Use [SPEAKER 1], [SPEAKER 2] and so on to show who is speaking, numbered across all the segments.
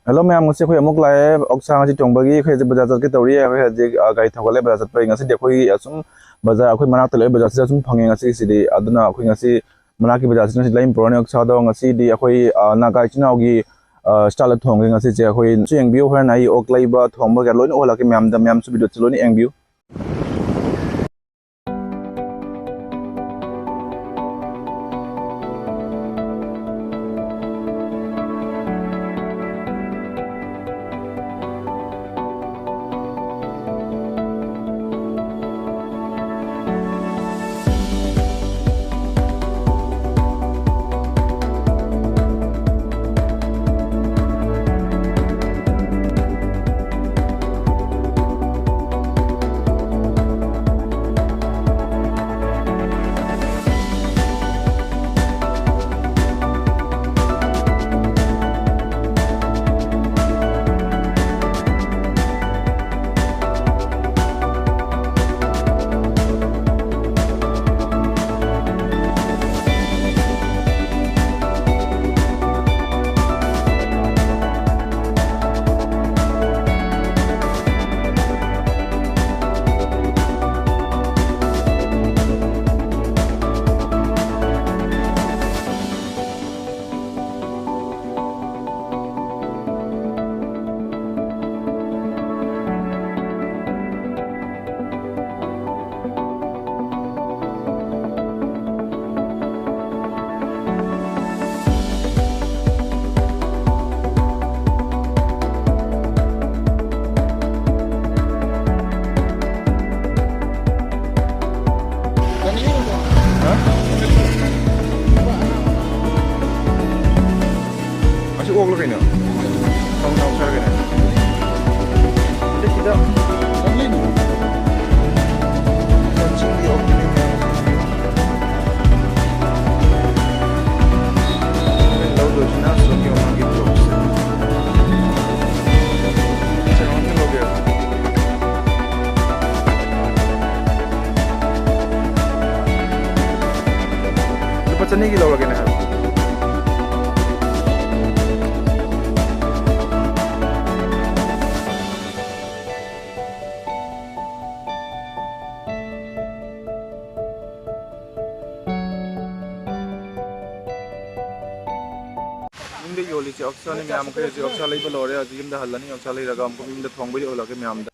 [SPEAKER 1] Hello ma'am मुझसे कोई अमुक लाए ऑक्सा से टोंगबगी कोई बाजार चल के तौरी है कोई हजे गाड़ी थोगले बाजार चल पे ngasi कोई असुम बाजार कोई मना तले बाजार से असुम फंगे ngasi सिदी अदना कोई ngasi मना की बाजार से लाइन पुराने ऑक्सा दो ngasi दी कोई नागा चिनाओगी स्टाइल थोंगे ngasi जे कोई चेंग व्यू है नाई ओक लाइबा थोंबा के लोइन ओला के मैम द मैम सु वीडियो चलोनी एंग व्यू चने की लोग लगे ना योली से अक्सा ने मैम को अक्सा लाई बलोरे अजीम द हल्ला नहीं अक्सा लाई रगा हमको मिम द थोंग भी ओला के ma'am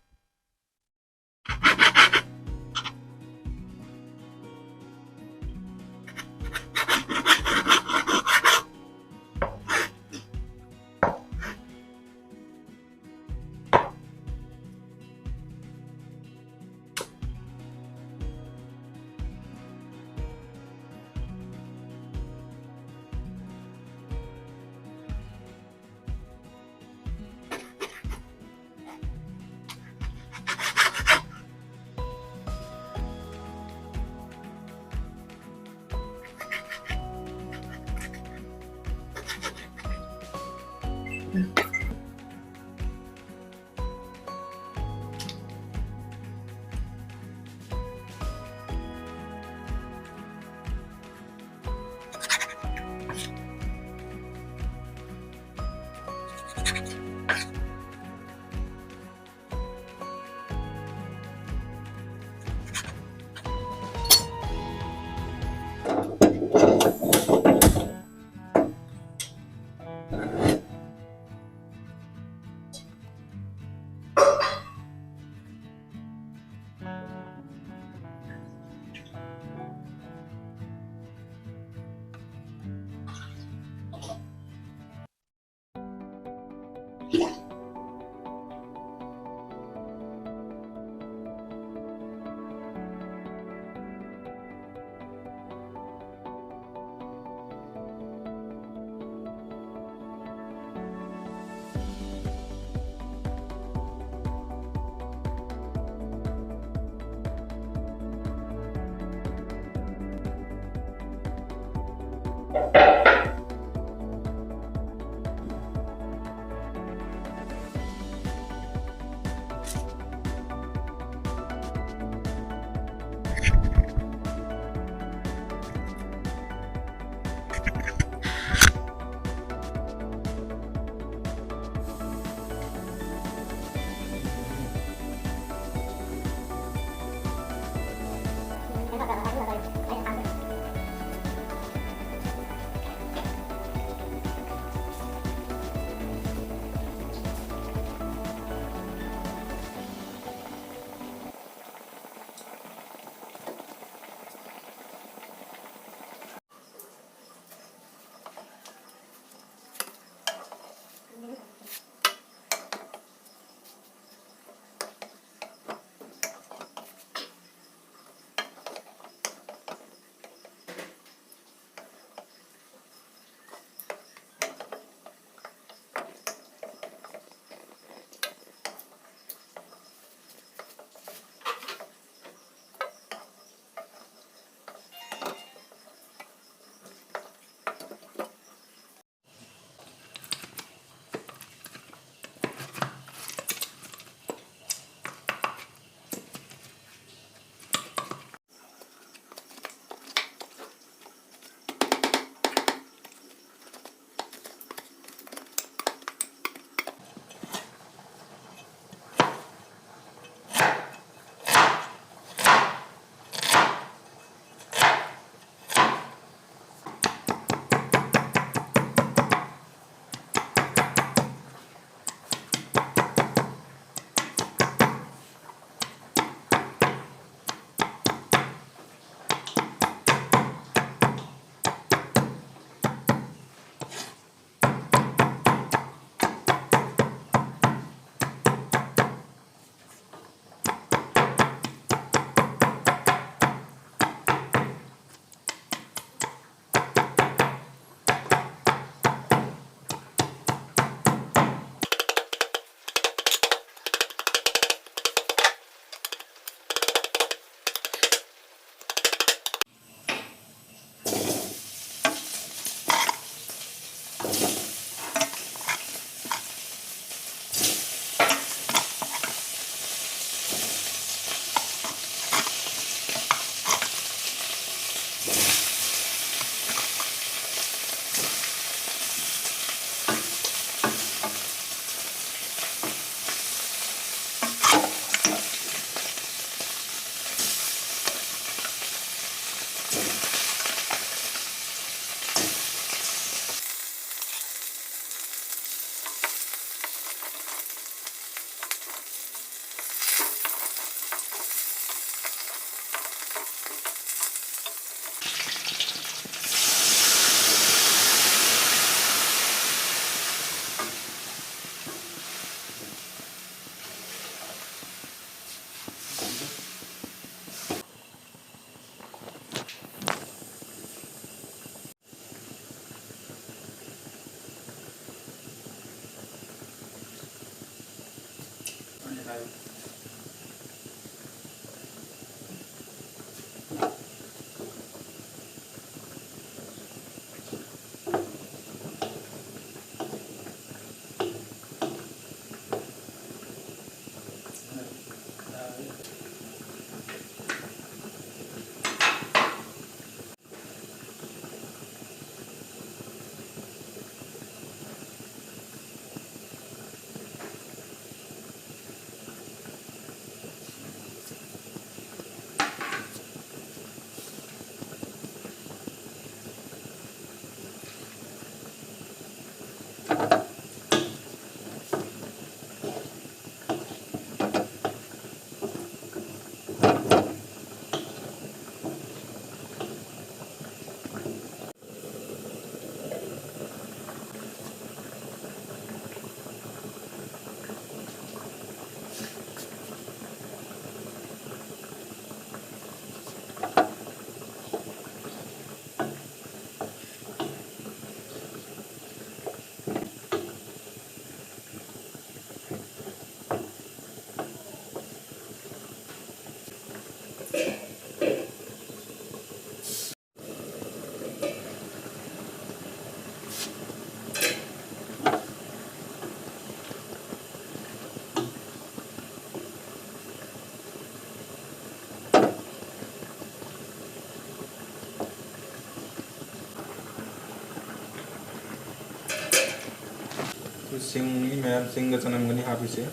[SPEAKER 1] sing mayam sing ga chanam gani hapise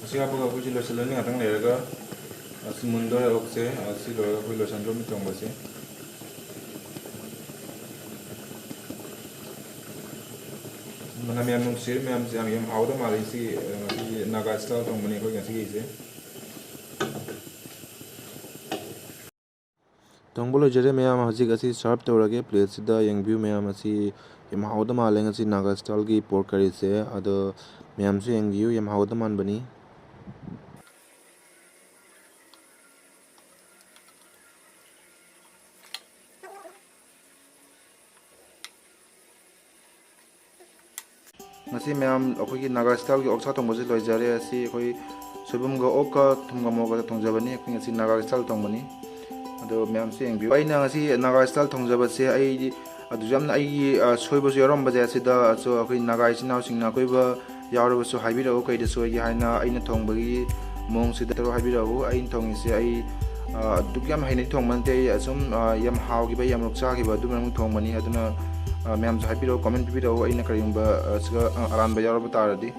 [SPEAKER 1] asi apa ga kuji losalani atang lerga asi mundo ya okse asi lo ko losandro mi tongba se mana mayam nung sir mayam si am hawda mari si naga style tongbani ko ngasi se tongbolo jere mayam haji gasi serve tawrage plate sida yengview mayam asi yam hawda maleng asi naga style gi pork curry se ado mayam su yengview yam hawda man bani ngasi mayam akoi naga style gi oksha tongbo se loijare asi akoi soibum ga okka thumga moga tongjabani akoi ngasi naga style tongbani ado mayam se yengview aina ngasi naga style tongjaba se ai adu jamna ai soibo se yarom baje sida so akoi naga ichin singna akoi ba ywrasu haibiraku kai de soi haina aina thongbagi mong sida taro haibiraku ain thongi se ai dukyam hainai thongman te asum yam hawgi ba yam roksa gi ba du mang thongmani aduna mayam haibiraku comment bibiraku aina karimba aran ba yawraba taradi